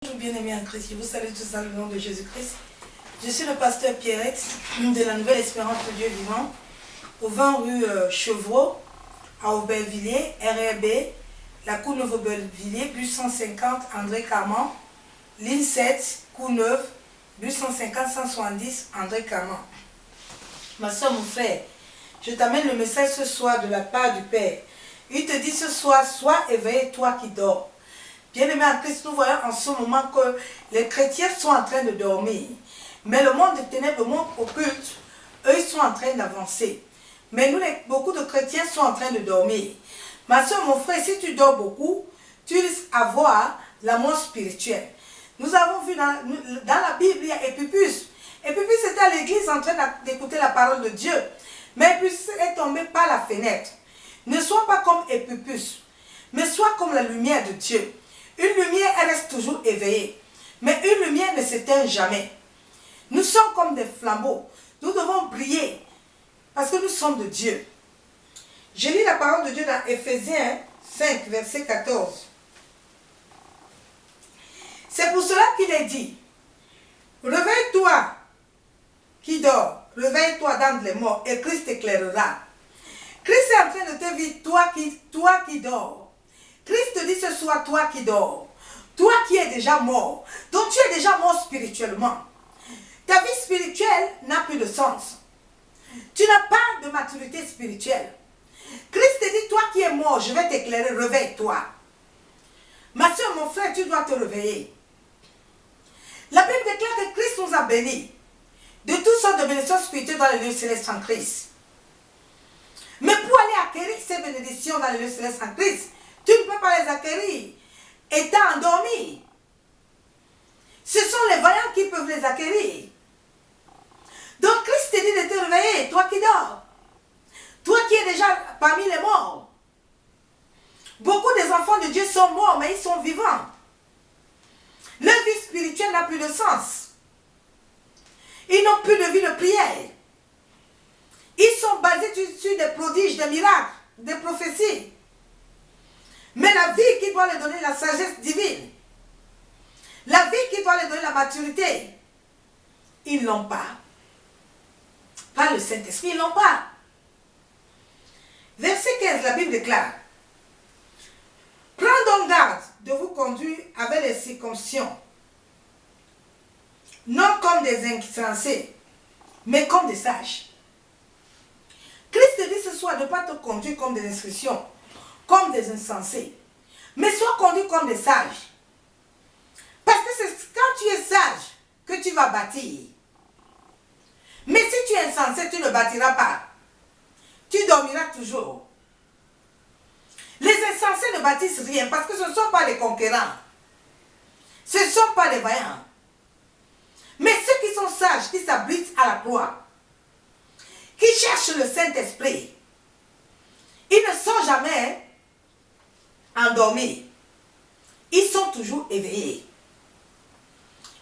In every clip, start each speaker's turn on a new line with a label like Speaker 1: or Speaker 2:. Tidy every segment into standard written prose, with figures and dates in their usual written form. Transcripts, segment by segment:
Speaker 1: Bonjour bien-aimés en Christ, je vous salue tous dans le nom de Jésus-Christ. Je suis le pasteur Pierrette de la Nouvelle Espérance de Dieu Vivant, au 20 rue Chevreau, à Aubervilliers, RRB, la Cour Neuve-Aubervilliers, bus 150, André Carman, ligne 7, Cour Neuve, bus 150-170, André Carman. Ma soeur, mon frère, je t'amène le message ce soir de la part du Père. Il te dit ce soir, sois éveillé, toi qui dors. Bien-aimés en Christ, nous voyons en ce moment que les chrétiens sont en train de dormir. Mais le monde des ténèbres, le monde occulte, eux, ils sont en train d'avancer. Mais nous, beaucoup de chrétiens sont en train de dormir. Ma soeur, mon frère, si tu dors beaucoup, tu risques d'avoir la mort spirituelle. Nous avons vu dans la Bible, il y a Épipus. Épipus était à l'église en train d'écouter la parole de Dieu. Mais Épipus est tombé par la fenêtre. Ne sois pas comme Épipus, mais sois comme la lumière de Dieu. Une lumière, elle reste toujours éveillée. Mais une lumière ne s'éteint jamais. Nous sommes comme des flambeaux. Nous devons briller. Parce que nous sommes de Dieu. Je lis la parole de Dieu dans Éphésiens 5, verset 14. C'est pour cela qu'il est dit, réveille-toi qui dors, réveille-toi dans les morts et Christ t'éclairera. Christ est en train de te dire, toi qui dors. Christ te dit ce soir, toi qui dors, toi qui es déjà mort, donc tu es déjà mort spirituellement. Ta vie spirituelle n'a plus de sens. Tu n'as pas de maturité spirituelle. Christ te dit, toi qui es mort, je vais t'éclairer, réveille-toi. Ma soeur, mon frère, tu dois te réveiller. La Bible déclare que Christ nous a bénis de toutes sortes de bénédictions spirituelles dans les lieux célestes en Christ. Mais pour aller acquérir ces bénédictions dans les lieux célestes en Christ, tu ne peux pas les acquérir étant endormi. Ce sont les vaillants qui peuvent les acquérir. Donc Christ te dit de te réveiller, toi qui dors. Toi qui es déjà parmi les morts. Beaucoup des enfants de Dieu sont morts, mais ils sont vivants. Leur vie spirituelle n'a plus de sens. Ils n'ont plus de vie de prière. Ils sont basés sur des prodiges, des miracles, des prophéties. Mais la vie qui doit leur donner la sagesse divine, la vie qui doit leur donner la maturité, ils ne l'ont pas. Pas le Saint-Esprit, ils ne l'ont pas. Verset 15, la Bible déclare, prends donc garde de vous conduire avec les circonctions, non comme des insensés, mais comme des sages. Christ te dit ce soir de ne pas te conduire comme des inscriptions, comme des insensés, mais sois conduit comme des sages. Parce que c'est quand tu es sage que tu vas bâtir. Mais si tu es insensé, tu ne bâtiras pas. Tu dormiras toujours. Les insensés ne bâtissent rien parce que ce ne sont pas des conquérants. Ce ne sont pas des vaillants. Mais ceux qui sont sages, qui s'abritent à la croix, qui cherchent le Saint-Esprit, ils ne sont jamais endormis. Ils sont toujours éveillés.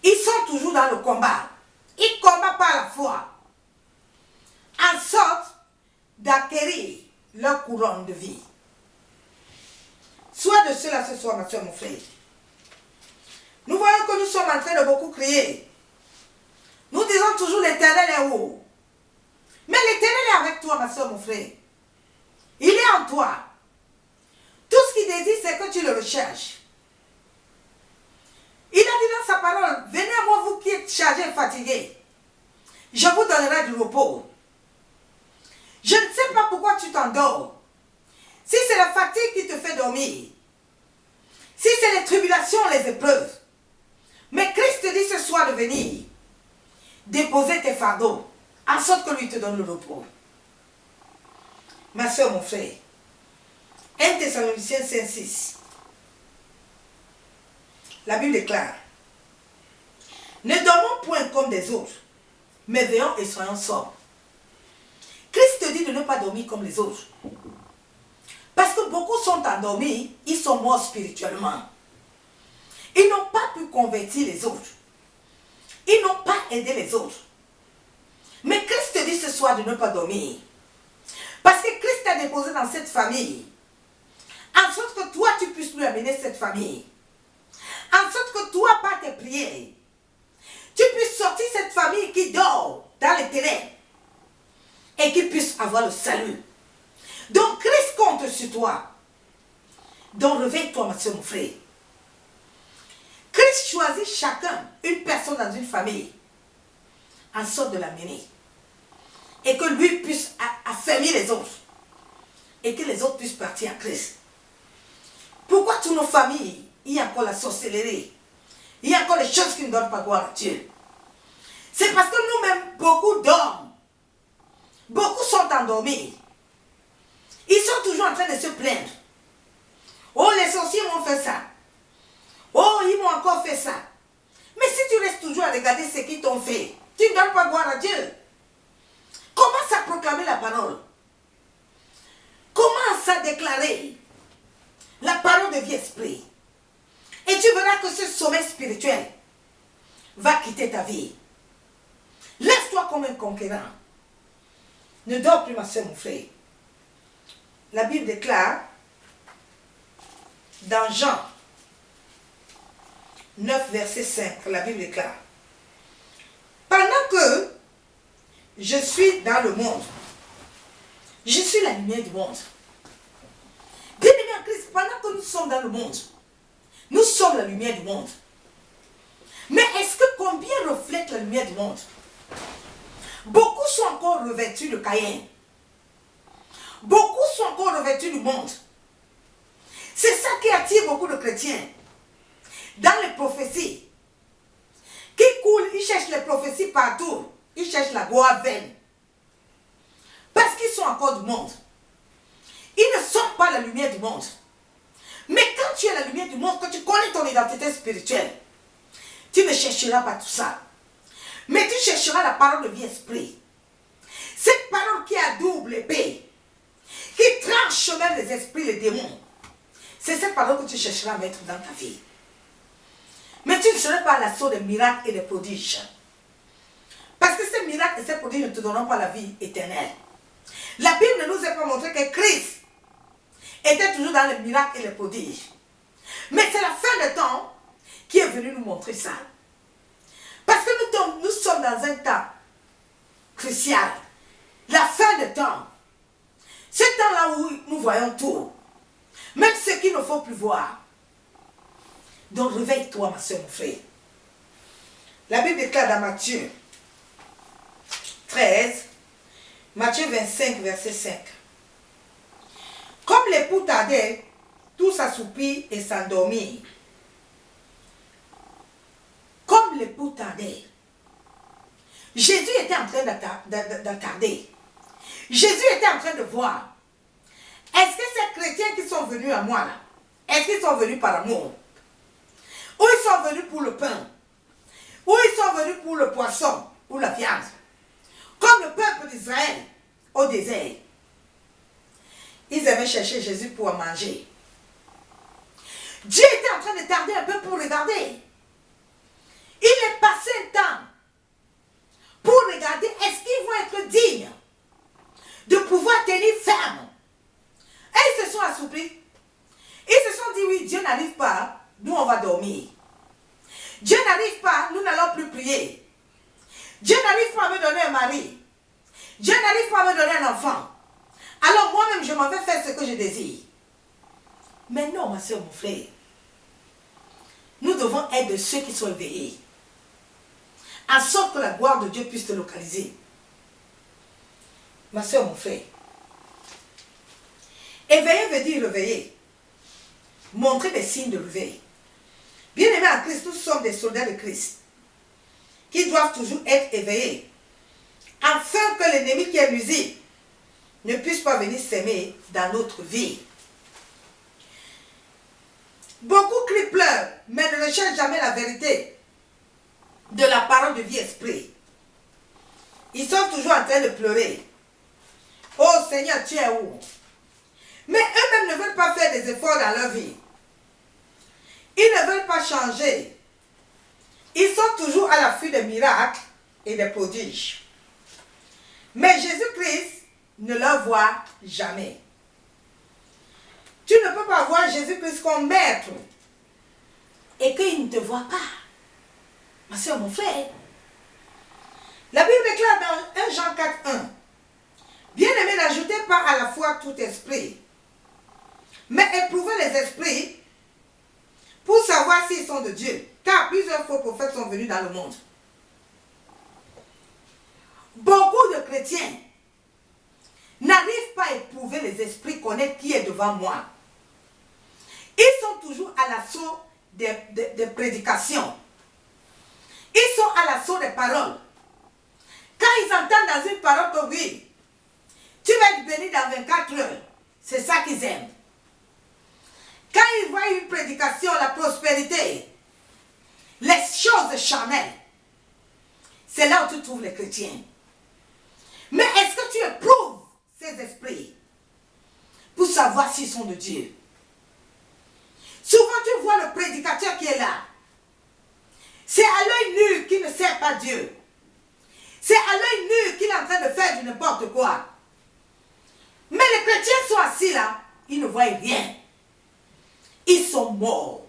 Speaker 1: Ils sont toujours dans le combat. Ils combattent par la foi, en sorte d'acquérir leur couronne de vie. Sois de cela ce soir, ma soeur, mon frère. Nous voyons que nous sommes en train de beaucoup crier. Nous disons toujours l'Éternel est haut. Mais l'Éternel est avec toi, ma soeur, mon frère. Il est en toi. Tout ce qu'il désire, c'est que tu le recherches. Il a dit dans sa parole, venez à moi, vous qui êtes chargés et fatigués. Je vous donnerai du repos. Je ne sais pas pourquoi tu t'endors. Si c'est la fatigue qui te fait dormir, si c'est les tribulations, les épreuves, mais Christ te dit ce soir de venir, déposer tes fardeaux, en sorte que lui te donne le repos. Ma soeur, mon frère, 1 Thessaloniciens 5:6. La Bible déclare, ne dormons point comme des autres, mais veillons et soyons sobres. Christ te dit de ne pas dormir comme les autres. Parce que beaucoup sont endormis, ils sont morts spirituellement. Ils n'ont pas pu convertir les autres. Ils n'ont pas aidé les autres. Mais Christ te dit ce soir de ne pas dormir. Parce que Christ t'a déposé dans cette famille. En sorte que toi, tu puisses lui amener cette famille. en sorte que toi, par tes prières, tu puisses sortir cette famille qui dort dans les ténèbres et qui puisse avoir le salut. Donc Christ compte sur toi. Donc réveille-toi, ma soeur, mon frère. Christ choisit chacun, une personne dans une famille, en sorte de l'amener. Et que lui puisse affermir les autres. Et que les autres puissent partir en Christ. Pourquoi toutes nos familles, il y a encore la sorcellerie? Il y a encore des choses qui ne donnent pas gloire à Dieu. C'est parce que nous-mêmes, beaucoup dorment. Beaucoup sont endormis. Ils sont toujours en train de se plaindre. Oh, les sorciers m'ont fait ça. Oh, ils m'ont encore fait ça. Mais si tu restes toujours à regarder ce qu'ils t'ont fait, tu ne donnes pas gloire à Dieu. Commence à proclamer la parole. Commence à déclarer la parole de vie esprit. Et tu verras que ce sommeil spirituel va quitter ta vie. Lève-toi comme un conquérant. Ne dors plus, ma soeur, mon frère. La Bible déclare dans Jean 9, verset 5, la Bible déclare: pendant que je suis dans le monde, je suis la lumière du monde. Bien-aimés en Christ, pendant que nous sommes dans le monde, nous sommes la lumière du monde. Mais est-ce que combien reflète la lumière du monde? Beaucoup sont encore revêtus de Caïn. Beaucoup sont encore revêtus du monde. C'est ça qui attire beaucoup de chrétiens. Dans les prophéties, qui coulent, ils cherchent les prophéties partout. Ils cherchent la gloire vaine. Parce qu'ils sont encore du monde. Ils ne sont pas la lumière du monde. Mais quand tu es la lumière du monde, quand tu connais ton identité spirituelle, tu ne chercheras pas tout ça. Mais tu chercheras la parole de vie esprit. Cette parole qui a double épée, qui tranche même les esprits, les démons. C'est cette parole que tu chercheras à mettre dans ta vie. Mais tu ne seras pas à l'assaut des miracles et des prodiges. Parce que ces miracles et ces prodiges ne te donneront pas la vie éternelle. La Bible ne nous a pas montré que Christ était toujours dans les miracles et les prodiges. Mais c'est la fin de temps qui est venue nous montrer ça. Parce que nous sommes dans un temps crucial. La fin de temps. Ce temps-là où nous voyons tout. Même ce qu'il ne faut plus voir. Donc réveille-toi, ma soeur, mon frère. La Bible déclare dans Matthieu 13, Matthieu 25, verset 5. Comme l'époux tardait, tous s'assoupirent et s'endormirent. Comme l'époux tardait. Jésus était en train d'attarder. Jésus était en train de voir. Est-ce que ces chrétiens qui sont venus à moi là, est-ce qu'ils sont venus par amour? Ou ils sont venus pour le pain? Ou ils sont venus pour le poisson ou la viande? Comme le peuple d'Israël au désert. Ils aimaient chercher Jésus pour manger. Dieu était en train de tarder un peu pour regarder. Il est passé un temps pour regarder est-ce qu'ils vont être dignes de pouvoir tenir ferme. Et ils se sont assoupis. Ils se sont dit oui, Dieu n'arrive pas, nous on va dormir. Dieu n'arrive pas, nous n'allons plus prier. Dieu n'arrive pas à me donner un mari. Dieu n'arrive pas à me donner un enfant. Alors moi-même je m'en vais faire ce que je désire. Mais non, ma soeur, mon frère. Nous devons être de ceux qui sont éveillés. En sorte que la gloire de Dieu puisse te localiser. Ma soeur, mon frère. Éveiller veut dire réveiller. Montrer des signes de réveil. Bien-aimés en Christ, nous sommes des soldats de Christ. Qui doivent toujours être éveillés. Afin que l'ennemi qui est nuisible ne puisse pas venir s'aimer dans notre vie. Beaucoup crient, pleurent, mais ne recherchent jamais la vérité de la parole de vie esprit. Ils sont toujours en train de pleurer. Oh Seigneur, tu es où? Mais eux-mêmes ne veulent pas faire des efforts dans leur vie. Ils ne veulent pas changer. Ils sont toujours à l'affût des miracles et des prodiges. Mais Jésus-Christ ne leur voit jamais. Tu ne peux pas voir Jésus-Christ comme maître et qu'il ne te voit pas. Ma soeur, mon frère. La Bible déclare dans 1 Jean 4, 1. Bien-aimés, n'ajoutez pas à la foi tout esprit, mais éprouvez les esprits pour savoir s'ils sont de Dieu, car plusieurs faux prophètes sont venus dans le monde. Beaucoup de chrétiens n'arrivent pas à éprouver les esprits, connaître qui est devant moi. Ils sont toujours à l'assaut des prédications. Ils sont à l'assaut des paroles. Quand ils entendent dans une parole que oui, tu vas être béni dans 24 heures, c'est ça qu'ils aiment. Quand ils voient une prédication, la prospérité, les choses charnelles, c'est là où tu trouves les chrétiens. Mais est-ce que tu éprouves ces esprits pour savoir s'ils sont de Dieu? Souvent tu vois le prédicateur qui est là. C'est à l'œil nu qui ne sert pas Dieu. C'est à l'œil nu qu'il est en train de faire du n'importe quoi. Mais les chrétiens sont assis là, ils ne voient rien. Ils sont morts.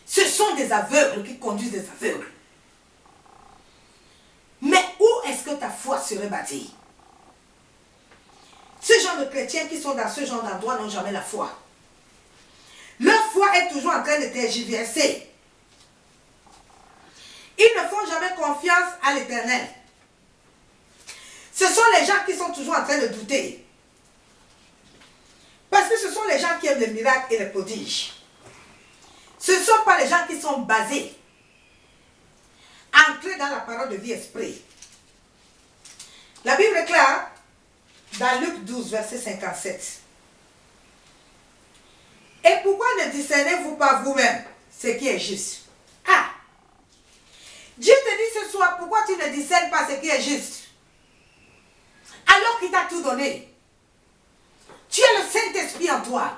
Speaker 1: Ce sont des aveugles qui conduisent des aveugles. Mais où est-ce que ta foi serait bâtie? Ce genre de chrétiens qui sont dans ce genre d'endroit n'ont jamais la foi. Leur foi est toujours en train de tergiverser. Ils ne font jamais confiance à l'Éternel. Ce sont les gens qui sont toujours en train de douter. Parce que ce sont les gens qui aiment les miracles et les prodiges. Ce ne sont pas les gens qui sont basés, ancrés dans la parole de vie esprit. La Bible déclare dans Luc 12, verset 57. Et pourquoi ne discernez-vous pas vous-même ce qui est juste? Ah! Dieu te dit ce soir, pourquoi tu ne discernes pas ce qui est juste? Alors qu'il t'a tout donné. Tu as le Saint-Esprit en toi.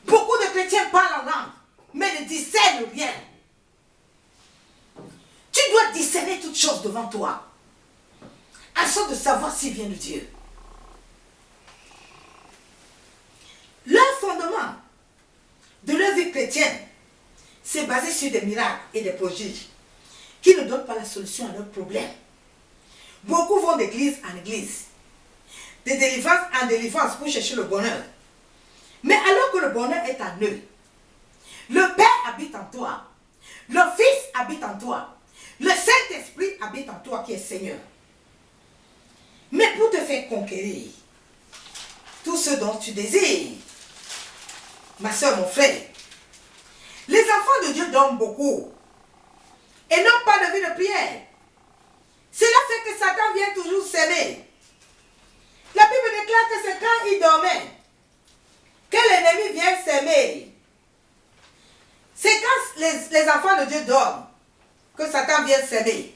Speaker 1: Beaucoup de chrétiens parlent en langue, mais ne discernent rien. Tu dois discerner toutes choses devant toi, afin de savoir s'il vient de Dieu. Leur fondement de leur vie chrétienne, c'est basé sur des miracles et des prodiges qui ne donnent pas la solution à leurs problèmes. Beaucoup vont d'église en église, de délivrance en délivrance pour chercher le bonheur. Mais alors que le bonheur est en eux, le Père habite en toi, le Fils habite en toi, le Saint-Esprit habite en toi qui est Seigneur. Mais pour te faire conquérir tout ce dont tu désires, ma soeur, mon frère, les enfants de Dieu dorment beaucoup et n'ont pas de vie de prière. Cela fait que Satan vient toujours s'aimer. La Bible déclare que c'est quand il dormait que l'ennemi vient s'aimer. C'est quand les enfants de Dieu dorment que Satan vient s'aimer.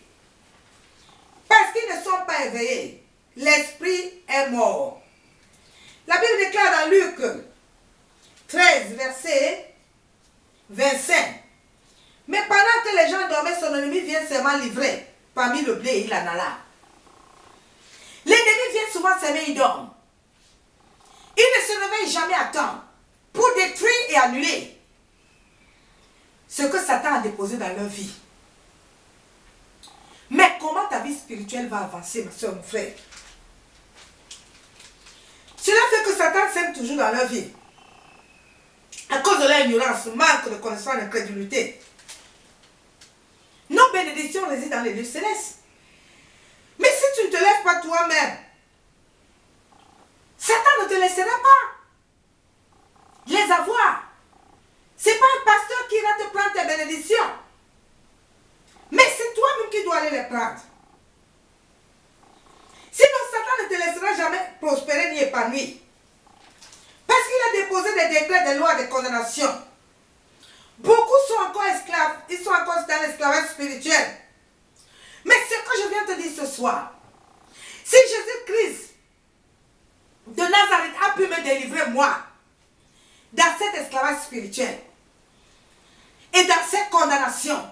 Speaker 1: Parce qu'ils ne sont pas éveillés. L'esprit est mort. La Bible déclare dans Luc 13, verset 25. Mais pendant que les gens dormaient, son ennemi vient seulement livrer parmi le blé et il en a là. L'ennemi vient souvent s'aimer, il dort. Il ne se réveille jamais à temps pour détruire et annuler ce que Satan a déposé dans leur vie. Mais comment ta vie spirituelle va avancer, ma soeur, mon frère? Cela fait que Satan sème toujours dans leur vie. À cause de leur ignorance, manque de connaissance, d'incrédulité. Nos bénédictions résident dans les lieux célestes. Mais si tu ne te lèves pas toi-même, Satan ne te laissera pas les avoir. Ce n'est pas un pasteur qui va te prendre tes bénédictions. Mais c'est toi-même qui dois aller les prendre. Sinon, Satan ne te laissera jamais prospérer ni épanouir. Parce qu'il a déposé des décrets, des lois de condamnation. Beaucoup sont encore esclaves. Ils sont encore dans l'esclavage spirituel. Mais ce que je viens te dire ce soir, si Jésus-Christ de Nazareth a pu me délivrer moi dans cet esclavage spirituel et dans cette condamnation,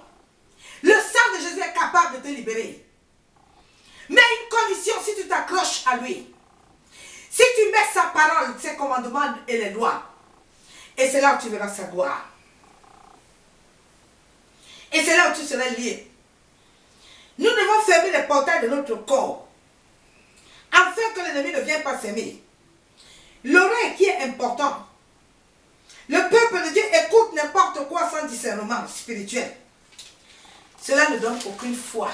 Speaker 1: le sang de Jésus est capable de te libérer. Mais une condition, si tu t'accroches à lui, si tu mets sa parole, ses commandements et les lois, et c'est là où tu verras sa gloire. Et c'est là où tu seras lié. Nous devons fermer les portails de notre corps, afin que l'ennemi ne vienne pas s'aimer. L'oreille qui est important. Le peuple de Dieu écoute n'importe quoi sans discernement spirituel. Cela ne donne aucune foi.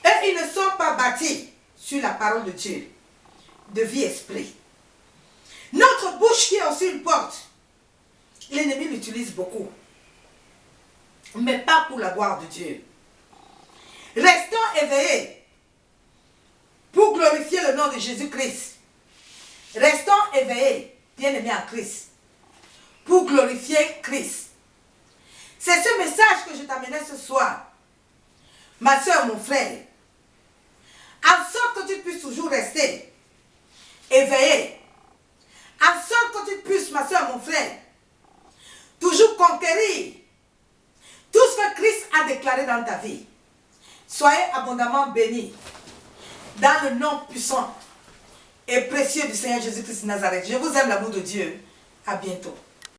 Speaker 1: Et ils ne sont pas bâtis sur la parole de Dieu, de vie esprit. Notre bouche qui est aussi une porte, l'ennemi l'utilise beaucoup, mais pas pour la gloire de Dieu. Restons éveillés pour glorifier le nom de Jésus-Christ. Restons éveillés, bien-aimés en Christ, pour glorifier Christ. C'est ce message que je t'amenais ce soir, ma soeur, mon frère, en sorte que tu puisses toujours rester éveillé, en sorte que tu puisses, ma soeur, mon frère, toujours conquérir tout ce que Christ a déclaré dans ta vie. Soyez abondamment bénis dans le nom puissant et précieux du Seigneur Jésus-Christ de Nazareth. Je vous aime, l'amour de Dieu. À bientôt.